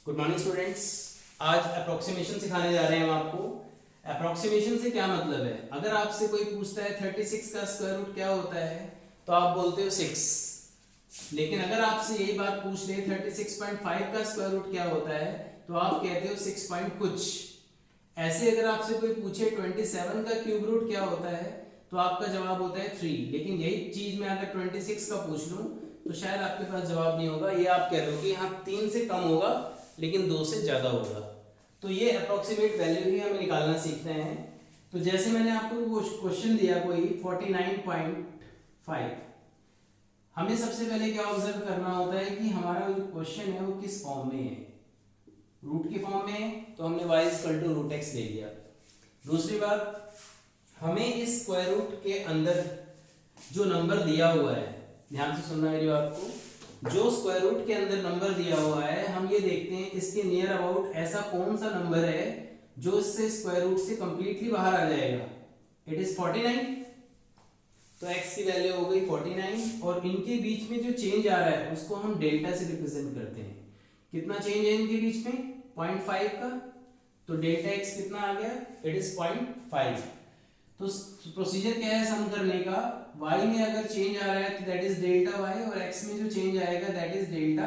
Good morning students. आज approximation सिखाने जा रहे हैं हम आपको। अप्रोक्सीमेशन से क्या मतलब है? अगर आपसे कोई पूछता है 36 का स्क्वायर रूट क्या होता है तो आप बोलते हो 6। लेकिन अगर आपसे यही बात पूछ ले 36.5 का स्क्वायर रूट क्या होता है तो आप कहते हो 6 पॉइंट कुछ। ऐसे अगर आपसे कोई पूछे 27 का क्यूब रूट क्या होता है तो आपका जवाब होता है 3। लेकिन यही चीज मैं अगर 26 का पूछ लूं तो शायद आपके पास जवाब नहीं होगा। ये आप कह दोगे हाँ 3 से कम होगा लेकिन 2 से ज्यादा होगा। तो ये अप्रोक्सीमेट वैल्यू ही हमें निकालना सीखते हैं। तो जैसे मैंने आपको क्वेश्चन दिया कोई 49.5, हमें सबसे पहले क्या ऑब्जर्व करना होता है कि हमारा जो क्वेश्चन है वो किस फॉर्म में है। रूट के फॉर्म में है तो हमने y equal to root x ले लिया। दूसरी बात, हमें इस स्क्वायर रूट के अंदर जो नंबर दिया हुआ है, ध्यान से सुनना मेरी बात को, जो स्क्वायर रूट के अंदर नंबर दिया हुआ है हम ये देखते हैं इसके नियर अबाउट ऐसा कौन सा नंबर है जो इससे स्क्वायर रूट से कंप्लीटली बाहर आ जाएगा। It is 49। तो x की वैल्यू हो गई 49 और इनके बीच में जो चेंज आ रहा है उसको हम डेल्टा से रिप्रेजेंट करते हैं। कितना चेंज है इनके बीच में? 0.5 का। तो डेल्टा x कितना आ गया? It is 0.5। तो प्रोसीजर क्या है सम करने का? y में अगर चेंज आ रहा है तो दैट इज डेल्टा y और x में जो चेंज आएगा दैट इज डेल्टा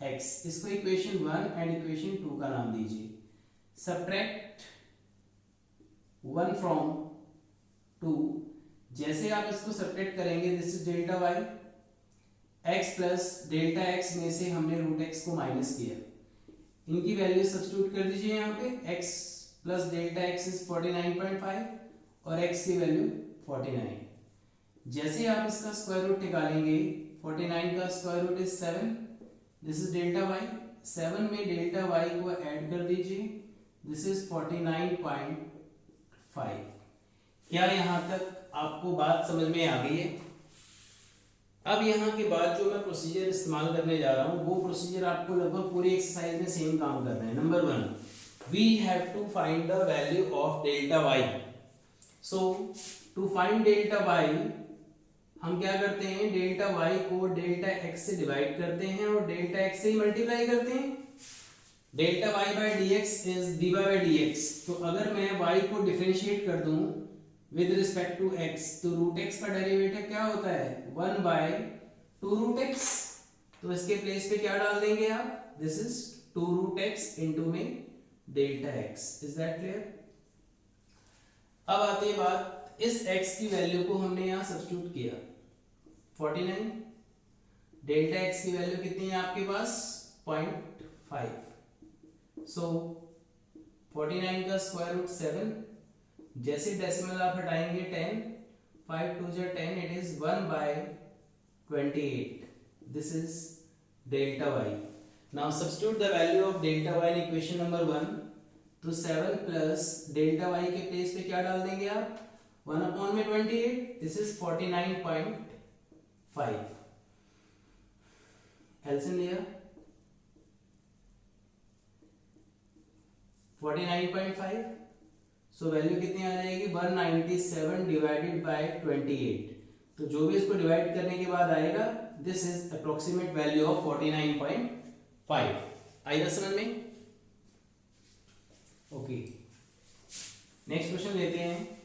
x। इसको इक्वेशन 1 एंड इक्वेशन 2 का नाम दीजिए। Subtract 1 from 2। जैसे आप इसको सब्ट्रैक्ट करेंगे this is delta y, x plus delta x में से हमने रूट x को माइनस किया। इनकी वैल्यू सब्स्टिट्यूट कर दीजिए यहाँ पे। x plus delta x is 49.5 और x की वैल्यू 49। जैसे आप इसका स्क्वायर रूट निकालेंगे 49 का square root is 7, this is delta y। 7 में डेल्टा y को ऐड कर दीजिए, दिस इज 49.5। क्या यहाँ तक आपको बात समझ में आ गई है? अब यहाँ के बाद जो मैं प्रोसीजर इस्तेमाल करने जा रहा हूँ वो प्रोसीजर आपको लगभग पूरी एक्सरसाइज में सेम काम करना है। Number 1, we have to find the value of delta y। So to find delta y हम क्या करते हैं, डेल्टा y को डेल्टा x से डिवाइड करते हैं और डेल्टा x से ही मल्टीप्लाई करते हैं। Delta y by D x is dy by D x. तो अगर मैं y को डिफरेंशिएट कर दूं विद रिस्पेक्ट टू x तो रूट x का डेरिवेटिव क्या होता है? 1 बाय 2 रूट x। तो इसके प्लेस पे क्या डाल देंगे आप? This is 2 root x into में delta x। Is that clear? अब आती है बात, इस x की वैल्यू को हमने यहां सब्स्टिट्यूट किया 49। डेल्टा x की वैल्यू कितनी है आपके पास? 0.5। सो 49 का स्क्वायर रूट 7। जैसे डेसिमल आप हटाएंगे 10, 5 2 जा 10, it is 1 by 28। This is delta y। Now substitute the value of delta y in equation number 1। तो 7 प्लस डेल्टा y के प्लेस पे क्या डाल देंगे आप? 1 अपॉन में 28, दिस इज 49.5। एलसीएम लिया 49.5। सो वैल्यू कितनी आ जाएगी? 197 डिवाइडेड बाय 28। तो जो भी इसको डिवाइड करने के बाद आएगा this is approximate value of 49.5। आएगा समझ में? ओके, नेक्स्ट क्वेश्चन लेते हैं।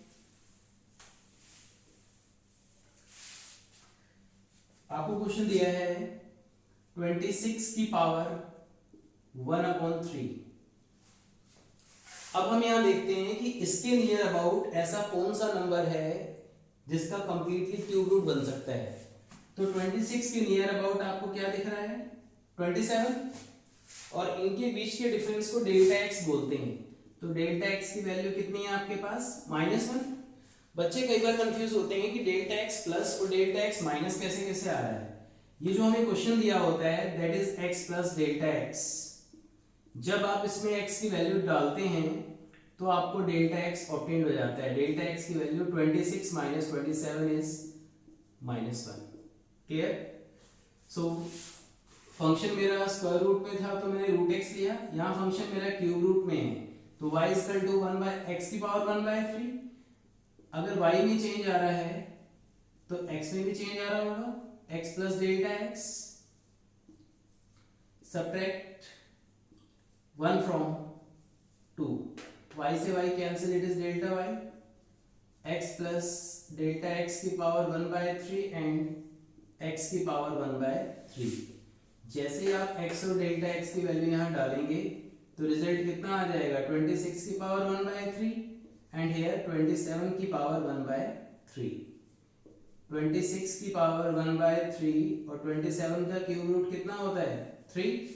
आपको क्वेश्चन दिया है 26 की पावर 1/3। अब हम यहां देखते हैं कि इसके नियर अबाउट ऐसा कौन सा नंबर है जिसका कंप्लीटली क्यूब रूट बन सकता है। तो 26 के नियर अबाउट आपको क्या दिख रहा है? 27 और इनके बीच के डिफरेंस को डेल्टा x बोलते हैं। तो डेल्टा x की वैल्यू कितनी है आपके पास? -1। बच्चे कई बार कंफ्यूज होते हैं कि डेल्टा x प्लस और डेल्टा x माइनस कैसे कैसे आ रहा है। ये जो हमें क्वेश्चन दिया होता है that is x plus delta x। जब आप इसमें x की वैल्यू डालते हैं तो आपको डेल्टा x ऑब्टेन्ड हो जाता है। डेल्टा x की value 26 minus 27 is -1। Clear? So function मेरा स्क्वायर रूट में था तो मैंने रूट x लिया। यहाँ फंक्शन मेरा क्यूब रूट में है तो y equal to 1 by x की पावर 1/3। अगर y में चेंज आ रहा है तो x में भी चेंज आ रहा होगा, x plus delta x। Subtract 1 from 2, y से y cancel, it is delta y, x plus delta x की पावर 1/3 एंड x की पावर 1/3। जैसे ही आप x और डेल्टा x की वैल्यू यहाँ डालेंगे तो रिजल्ट कितना आ जाएगा, 26 की पावर 1/3 एंड हियर 27 की पावर 1/3। 26 की पावर 1/3 और 27 का क्यूब रूट कितना होता है, 3।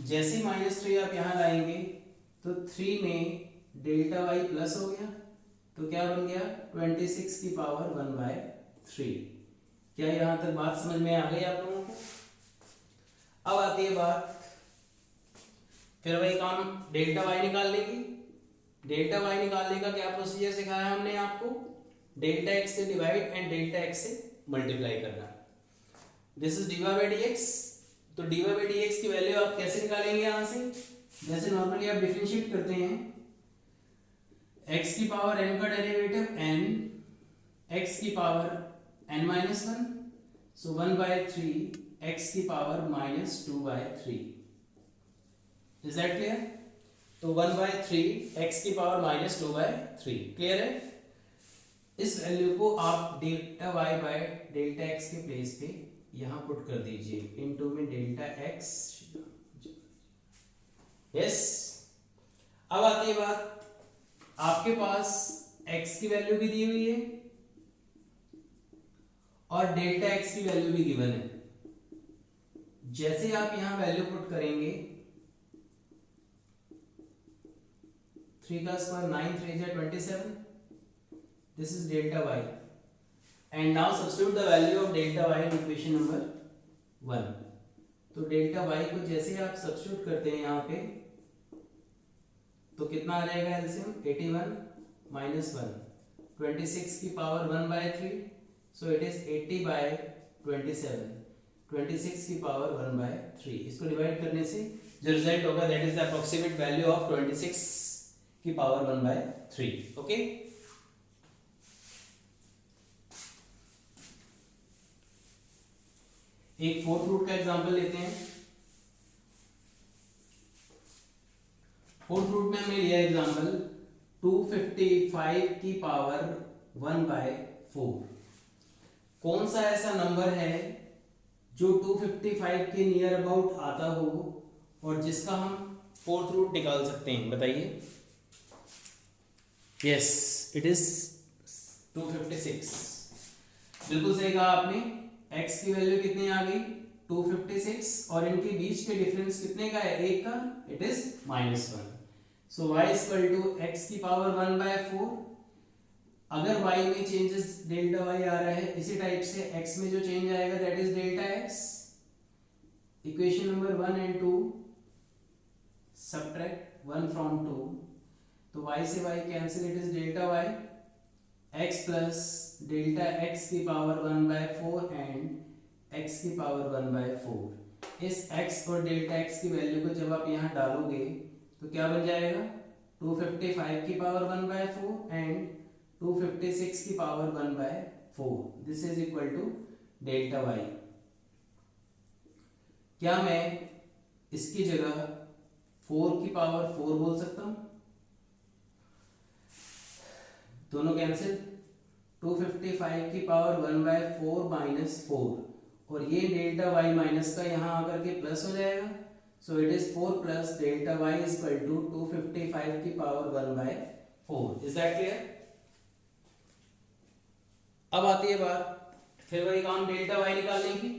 जैसे -3 आप यहाँ लाएंगे तो 3 में डेल्टा y प्लस हो गया, तो क्या बन गया, 26 की पावर 1/3। क्या यहाँ तक बात समझ में आ गई आप लोगों को? अब आती है बात, फिर वही काम डेल्टा y निकालने की। डेल्टा y निकालने का क्या प्रोसीजर सिखाया हमने आपको, डेल्टा x से डिवाइड एंड डेल्टा x से मल्टीप्लाई करना। This is dy by dx। तो dy बाई dx की वैल्यू आप कैसे निकालेंगे यहाँ से, जैसे नॉर्मली आप डिफरेंशिएट करते हैं, x की पावर n का डेरिवेटिव n, x की पावर n-1, सो 1/3 x की पावर -2/3। Is that clear? तो 1/3 x की पावर -2/3, क्लियर है? इस वैल्यू को आप delta y by delta x के प्लेस पे यहां पुट कर दीजिए, इनटू में डेल्टा x। यस। अब आती है बात, आपके पास x की वैल्यू भी दी हुई है और डेल्टा x की वैल्यू भी गिवन है। जैसे आप यहां वैल्यू पुट करेंगे, 3 का स्क्वायर 9, 3 जा 27, this is delta y, and now substitute the value of delta y in equation number 1। तो डेल्टा y को जैसे आप सब्स्टिट्यूट करते हैं यहाँ पे, तो कितना आ जाएगा एलसीएम, 81 माइनस 1, 26 की पावर 1/3, सो इट इज 80/27, 26 की पावर 1/3। इसको डिवाइड करने से जो रिजल्ट होगा that is the approximate value of 26 की पावर 1/3। ओके, एक फोर्थ रूट का एग्जांपल लेते हैं। फोर्थ रूट में हमने लिया एग्जांपल 255 की पावर 1/4। कौन सा ऐसा नंबर है जो 255 के नियर अबाउट आता हो और जिसका हम फोर्थ रूट निकाल सकते हैं, बताइए। Yes, it is 256। बिल्कुल सही कहा आपने। x की वैल्यू कितनी आ गई, 256, और इनके बीच के डिफरेंस कितने का है, 1 का, it is -1। So y equal to x की पावर 1/4। अगर y में चेंजेस डेल्टा y आ रहा है, इसी टाइप से x में जो चेंज आएगा that is delta x। Equation number 1 and 2, subtract 1 from 2, तो y से y cancel, it is delta y, x plus delta x की पावर 1/4 एंड x की पावर 1/4। इस x और डेल्टा x की वैल्यू को जब आप यहाँ डालोगे तो क्या बन जाएगा, 255 की पावर 1/4 एंड 256 की power 1/4। This is equal to delta y। क्या मैं इसकी जगह 4 की पावर 4 बोल सकता हूं, दोनों कैंसिल, 255 की पावर 1/4 माइनस 4, और ये डेल्टा y माइनस का यहाँ आकर के प्लस हो जाएगा, so it is 4 plus delta y is equal to 255 की पावर 1/4। Is that clear? अब आती है बात, फिर वही काम डेल्टा y निकालने की।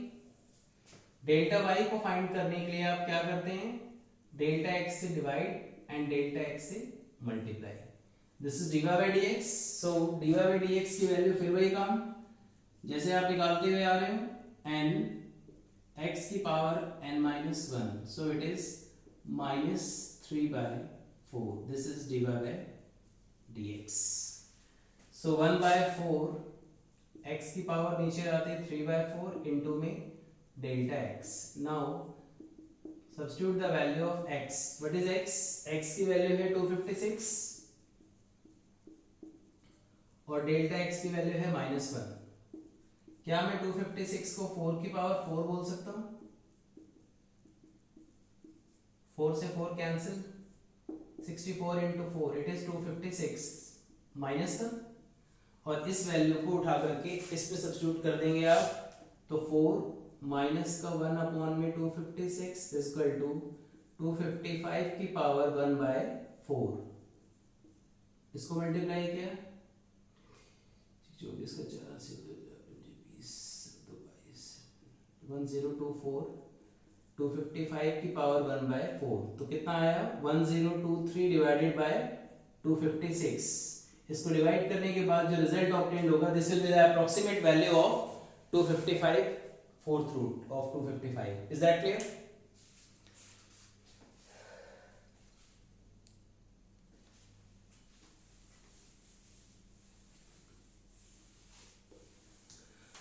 डेल्टा y को फाइंड करने के लिए आप क्या करते हैं, डेल्टा x से डिवाइड एंड डेल्टा x से multiply. This is dy by dx। So dy by dx की वैल्यू फिर वही काम जैसे आप निकालते हुए आ रहे हो, n x की power n-1, so it is -3/4। This is dy by dx। So 1/4 x की पावर नीचे आती है 3/4 इंटू में delta x। Now substitute the value of x। What is x? x की वैल्यू है 256 और डेल्टा x की वैल्यू है -1। क्या मैं 256 को 4 की पावर 4 बोल सकता हूं? 4 से 4 cancel, 64 into 4 it is 256 minus का, और इस वैल्यू को उठा करके इस पे सब्स्टिट्यूट कर देंगे आप, तो 4 माइनस का 1 अपॉन में 256 इक्वल टू 255 की पावर 1/4। इसको मल्टीप्लाई किया, 24 का 4 से 20 22 1024 255 की पावर 1/4, तो कितना आया 1023 डिवाइडेड बाय 256। इसको डिवाइड करने के बाद जो रिजल्ट ऑब्टेन्ड होगा this will be the approximate value of 255 fourth root of 255। Is that clear?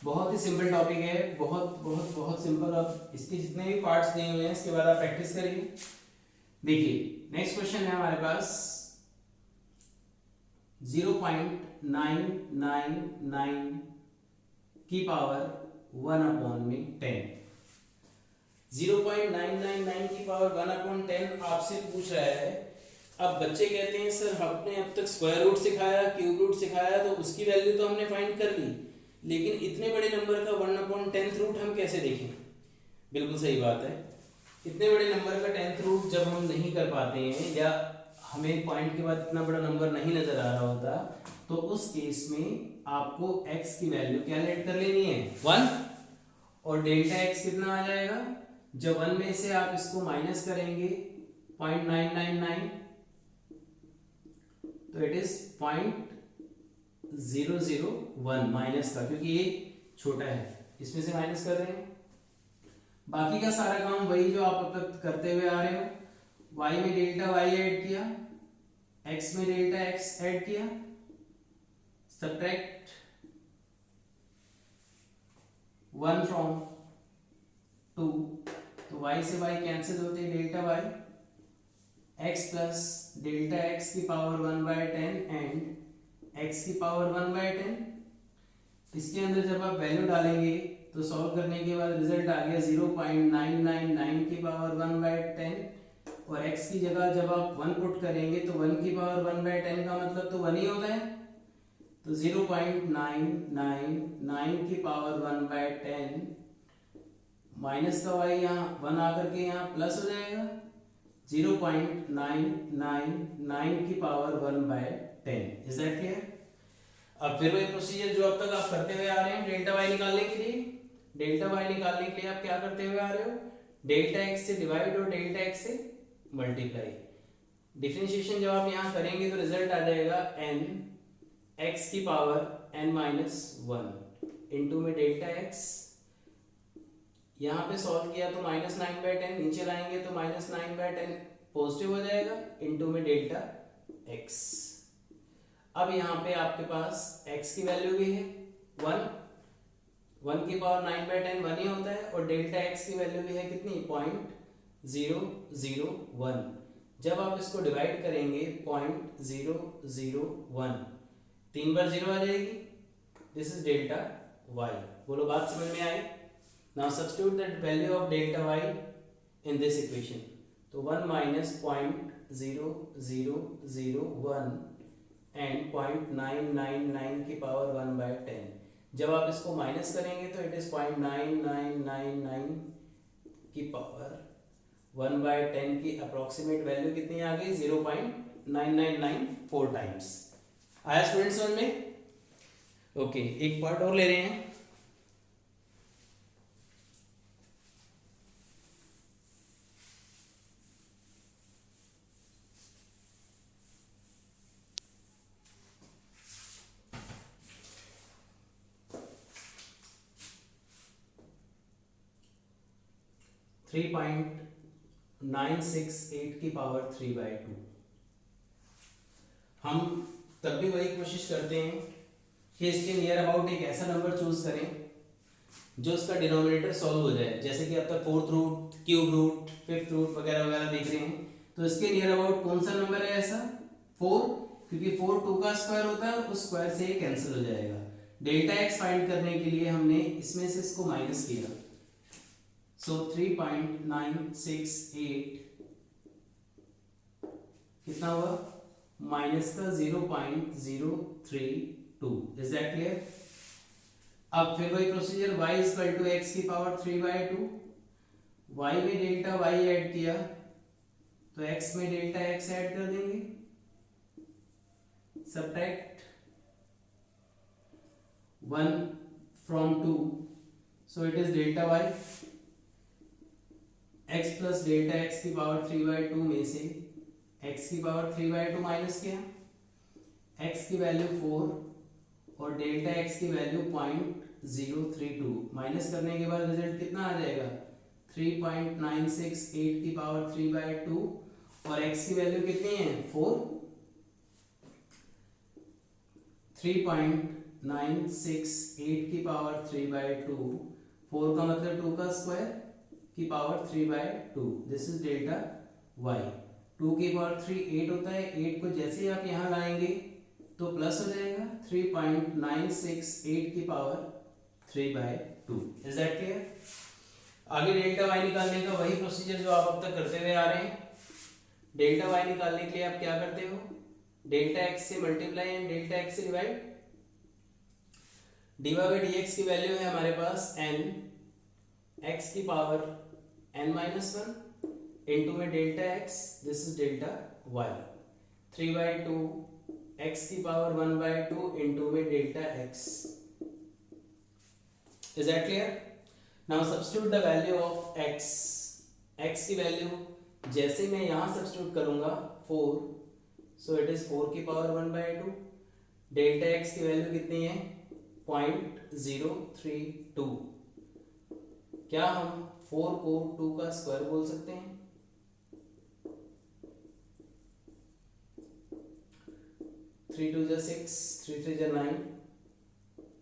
बहुत ही सिंपल टॉपिक है, बहुत बहुत बहुत सिंपल। अब इसके जितने भी पार्ट्स दिए हुए हैं इसके बाद आप प्रैक्टिस करिए। देखिए नेक्स्ट क्वेश्चन है हमारे पास 0.999 की पावर 1 अपॉन में 10। 0.999 की पावर 1 अपॉन 10 आपसे पूछ रहा है। अब बच्चे कहते हैं सर हमने अब तक स्क्वायर रूट सिखाया, क्यूब रूट सिखाया, तो उसकी वैल्यू तो हमने फाइंड कर ली, लेकिन इतने बड़े नंबर का 1/10 रूट हम कैसे देखें? बिल्कुल सही बात है, इतने बड़े नंबर का 10th रूट जब हम नहीं कर पाते हैं या हमें पॉइंट के बाद इतना बड़ा नंबर नहीं नजर आ रहा होता, तो उस केस में आपको x की वैल्यू क्या लेट कर लेनी है 1, और डेल्टा x कितना आ जाएगा, जब 1 में से आप इसको माइनस करेंगे 0.999 तो इट इज 0.001 माइनस का, क्योंकि ये छोटा है इसमें से माइनस कर रहे हैं। बाकी का सारा काम वही जो आप अब तक करते हुए आ रहे हो, y में डेल्टा y ऐड किया, x में डेल्टा x ऐड किया, सब्ट्रैक्ट 1 फ्रॉम 2, तो y से y कैंसिल होते हैं, delta y x plus delta x की पावर 1/10 एंड x की पावर 1/10। इसके अंदर जब आप वैल्यू डालेंगे तो सॉल्व करने के बाद रिजल्ट आ गया 0.999 की पावर 1/10, और x की जगह जब आप 1 पुट करेंगे तो 1 की पावर 1/10 का मतलब तो 1 ही होता है, तो 0.999 की पावर 1/10 माइनस का y यहाँ 1 आकर के यहाँ प्लस हो जाएगा, 0.999 की पावर 1/10। Is that clear? अब फिर वही प्रोसीजर जो अब तक आप करते हुए आ रहे हैं, डेल्टा y निकालने के लिए, डेल्टा y निकालने के लिए आप क्या करते हुए आ रहे हो, डेल्टा x से डिवाइड और डेल्टा x से मल्टीप्लाई। डिफरेंशिएशन जब आप यहाँ करेंगे तो रिजल्ट आ जाएगा n x की पावर n-1 इंटू में डेल्टा x, यहाँ पे सॉल्व किया तो -9/10, नीचे लाएंगे तो -9/10 पॉजिटिव हो जाएगा, इंटू में डेल्टा x। अब यहाँ पे आपके पास x की वैल्यू भी है 1 की पावर 9/10 1 ही होता है, और डेल्टा x की वैल्यू भी है कितनी 0.001। जब आप इसको डिवाइड करेंगे 0.001 3 बार 0 आ जाएगी, दिस इज डेल्टा y। बोलो बात समझ में आई? Now substitute the value of delta y in this equation, तो 1 माइनस 0.0001 एंड 0.999 की पावर 1/10। जब आप इसको माइनस करेंगे तो इट इज 0.9999 की पावर 1/10 की अप्रोक्सीमेट वैल्यू कितनी आ गई 0.9994 टाइम्स। आया स्टूडेंट्स समझ में? ओके, एक पार्ट और ले रहे हैं। थ्री 3.968 की पावर 3/2। हम तब भी वही कोशिश करते हैं कि इसके नियर अबाउट एक ऐसा नंबर चूज करें जो इसका डिनोमिनेटर सॉल्व हो जाए। जैसे कि अब तक fourth root, cube root, fifth root वगैरह वगैरह देख रहे हैं, तो इसके नियर अबाउट कौन सा नंबर है ऐसा 4, क्योंकि 4 2 का स्क्वायर होता है और उस स्क्वायर से ये कैंसिल हो जाएगा। डेल्टा एक्स फाइंड करने के लिए हमने इसमें से इसको माइनस किया, सो 3.968 कितना हुआ माइनस का 0.032। Is that clear? अब फिर वही procedure y equal to x की पावर 3/2, y में डेल्टा y ऐड किया तो x में डेल्टा x ऐड कर देंगे, subtract 1 from 2, so it is delta y, x plus delta x की पावर 3/2 में से x की पावर 3/2 माइनस किया, x की वैल्यू 4 और डेल्टा x की वैल्यू 0.032 माइनस करने के बाद रिजल्ट कितना आ जाएगा 3.968 की पावर 3/2 और x की वैल्यू कितनी है 4, 3.968 की पावर 3/2, 4 का मतलब 2 का स्क्वायर की power 3/2, this is delta y। 2 की पावर 3 8 होता है, 8 को जैसे ही आप यहाँ लाएंगे तो प्लस हो जाएगा 3.968 की पावर 3/2। Is that clear? आगे डेल्टा y निकालने का वही प्रोसीजर जो आप अब तक करते हुए आ रहे हैं। डेल्टा y निकालने के लिए आप क्या करते हो, डेल्टा x से मल्टीप्लाई एंड डेल्टा x से डिवाइड। dy बाई dx की वैल्यू है हमारे पास n, x की पावर n-1 इनटू में delta x, this is delta y, 3/2 x की पावर 1/2 इनटू में delta x। Is that clear? Now substitute the value of x। x की value जैसे मैं यहां सब्स्टिट्यूट करूंगा 4, सो इट इज 4 की पावर 1/2, डेल्टा x की वैल्यू कितनी है 0.032। क्या हम 4 को 2 का स्क्वायर बोल सकते हैं? 3 2 जा 6, 3 3 जा 9,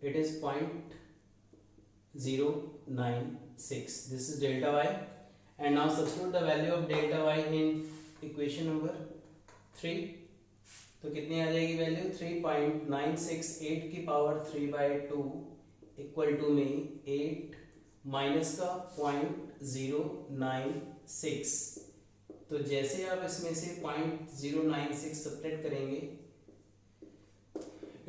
it is 0.096, this is delta y, and now substitute the value of delta y in equation number 3, तो कितनी आ जाएगी वैल्यू 3.968 की पावर 3/2 इक्वल टू में 8 माइनस का 0.096, तो जैसे आप इसमें से 0.096 सब्ट्रैक्ट करेंगे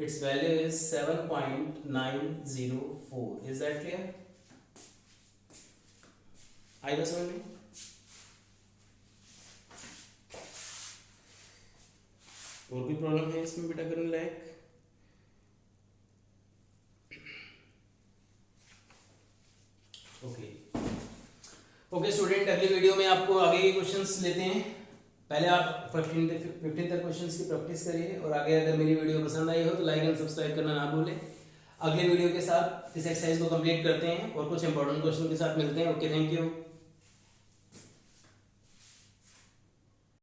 its value is 7.904। is that clear? आई बस समझ में? और कोई प्रॉब्लम है इसमें बेटा करने लायक? ओके स्टूडेंट, अगली वीडियो में आपको आगे के क्वेश्चंस लेते हैं। पहले आप 15 तक क्वेश्चंस की प्रैक्टिस करिए और आगे अगर मेरी वीडियो पसंद आई हो तो लाइक एंड सब्सक्राइब करना ना भूलें। अगले वीडियो के साथ इस एक्सरसाइज को कंप्लीट करते हैं और कुछ इंपॉर्टेंट क्वेश्चन के साथ मिलते हैं। Okay, thank you.